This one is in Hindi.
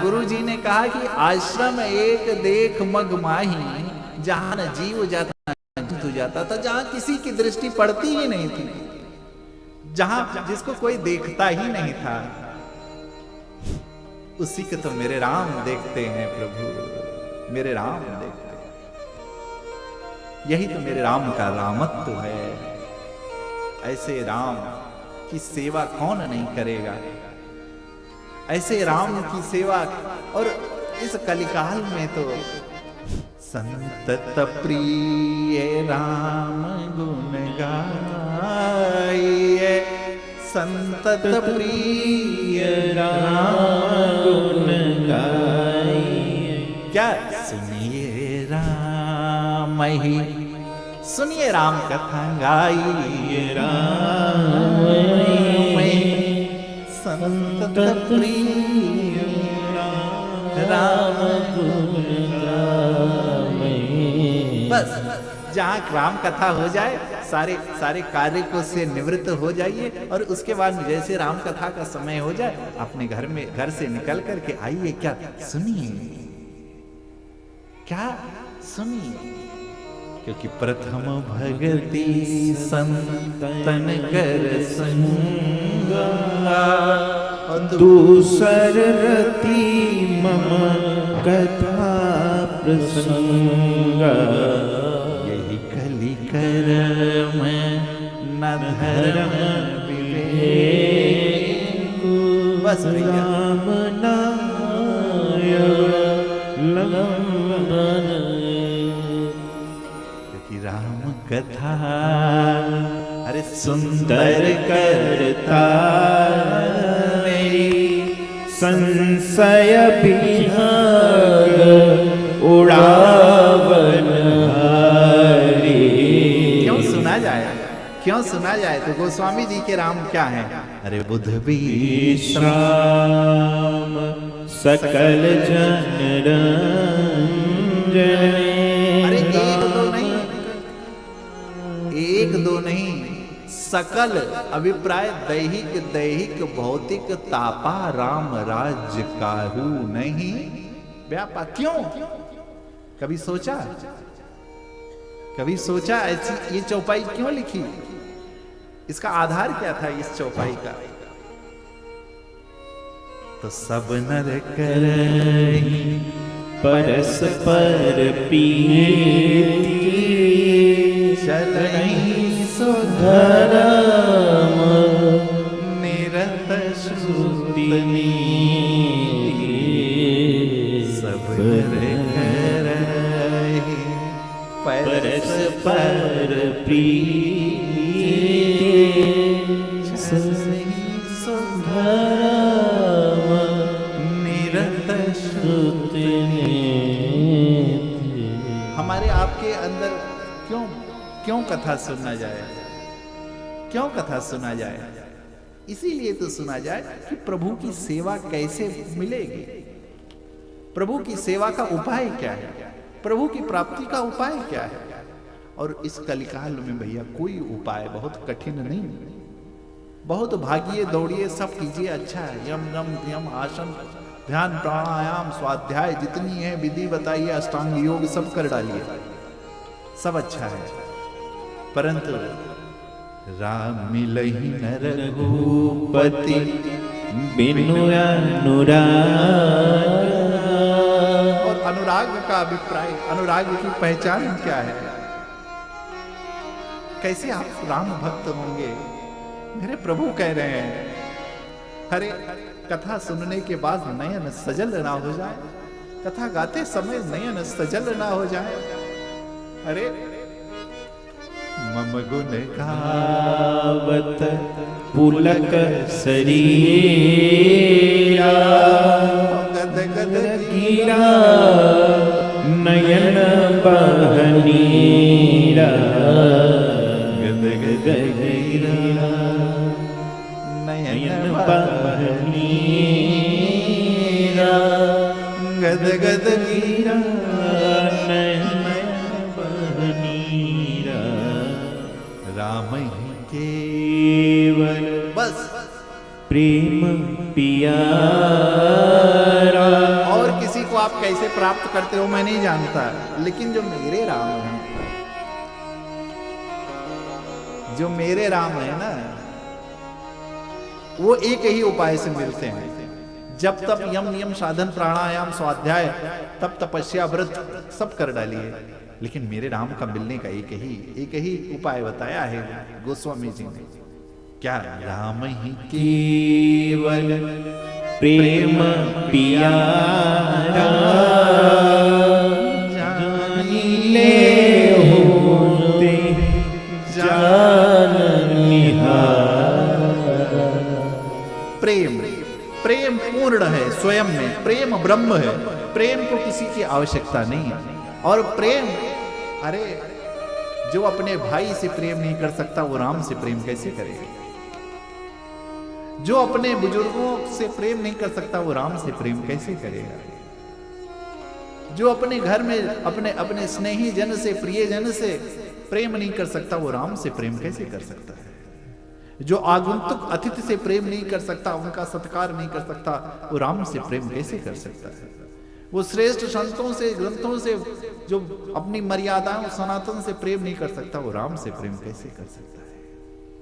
गुरु जी ने कहा कि आश्रम एक देख मग माही, जहां न जीव जाता न जंतु जाता था, जहां किसी की दृष्टि पड़ती ही नहीं थी, जहां जिसको कोई देखता ही नहीं था, उसी को तो मेरे राम देखते हैं प्रभु, मेरे राम देखते हैं। यही तो मेरे राम का रामत्व है। ऐसे राम की सेवा कौन नहीं करेगा, ऐसे राम की सेवा। और इस कलिकाल में तो संतत प्रिय राम गुण गाइए, संतत प्रिय राम गुण गाइए। क्या सुनिए राम ही, सुनिए राम कथा गाइए, राम संतत प्रिय राम गुण गाइए। बस जहाँ राम कथा हो जाए, सारे कार्य को से निवृत्त हो जाइए, और उसके बाद जैसे राम कथा का समय हो जाए, अपने घर से निकल करके आइए। क्या सुनिए, क्या सुनिए, क्योंकि प्रथम भगति संतन कर संगा, दूसर रति मम कथा प्रसंगा। यही कलि कर्म न धर्म विवेक। बस राम नाय लंबन, क्योंकि राम कथा अरे सुंदर करता मेरी संशय बिहार उड़ावन हारी। क्यों सुना जाए, क्यों सुना जाए? तो गोस्वामी जी के राम क्या हैं? अरे बुध विश्राम सकल जन रंजन। अरे एक दो नहीं, सकल अभिप्राय दैहिक भौतिक तापा राम राज्य काहू नहीं व्यापा। क्यों? कभी सोचा, कभी सोचा ऐसी ये चौपाई क्यों लिखी? इसका आधार क्या था इस चौपाई का? तो सब नर करहि परस्पर प्रीति, चलहि सुधर्म निरत श्रुति नीति। सब नर करहि परस्पर प्रीति, चलहि सुधर्म निरत श्रुति नीति। हमारे आपके अंदर क्यों कथा सुनना जाए? क्यों कथा सुना जाए? इसीलिए तो सुना जाए कि प्रभु की सेवा कैसे मिलेगी, प्रभु की सेवा का उपाय क्या है, प्रभु की प्राप्ति का उपाय क्या है। और इस कलिकाल में भैया कोई उपाय बहुत कठिन नहीं, बहुत भागिए दौड़िए सब कीजिए, अच्छा है। यम यम यम आसन ध्यान प्राणायाम स्वाध्याय जितनी है विधि बताइए, अष्टांग योग सब कर डालिए, सब अच्छा है। परंतु राम मिलहि न रघुपति बिनु अनुराग। और अनुराग का अभिप्राय, अनुराग की पहचान क्या है? कैसे आप राम भक्त होंगे? मेरे प्रभु कह रहे हैं, अरे कथा सुनने के बाद नयन सजल ना हो जाए, कथा गाते समय नयन सजल ना हो जाए। अरे मम गुण गावत पुलक शरीरा, गद गद गिरा नयन बहनीरा। गद गद गिरा नयन बहनीरा, गद गद गिरा नयन बहनीरा। राम ही केवल बस प्रेम पियारा, आप कैसे प्राप्त करते हो मैं नहीं जानता, लेकिन जो मेरे राम हैं, जो मेरे राम है ना, वो एक ही उपाय से मिलते हैं। जब तप यम नियम साधन प्राणायाम स्वाध्याय तप तपस्या व्रत सब कर डालिए, लेकिन मेरे राम का मिलने का एक ही उपाय बताया है गोस्वामी जी ने। क्या? राम ही केवल प्रेम पियारा जानी ले होते जान निहार। प्रेम, प्रेम पूर्ण है स्वयं में, प्रेम ब्रह्म है, प्रेम को किसी की आवश्यकता नहीं है। और प्रेम, अरे जो अपने भाई से प्रेम नहीं कर सकता वो राम से प्रेम कैसे करेगा? जो अपने बुजुर्गों से प्रेम नहीं कर सकता वो राम से प्रेम कैसे करेगा? जो अपने घर में अपने स्नेही जन से, प्रिय जन से प्रेम नहीं कर सकता वो राम से प्रेम कैसे कर सकता है? जो आगंतुक अतिथि से प्रेम नहीं कर सकता, उनका सत्कार नहीं कर सकता, वो राम से प्रेम कैसे कर सकता है? वो श्रेष्ठ संतों से, ग्रंथों से जो अपनी मर्यादाओं सनातन से प्रेम नहीं कर सकता, वो राम से प्रेम कैसे कर सकता है?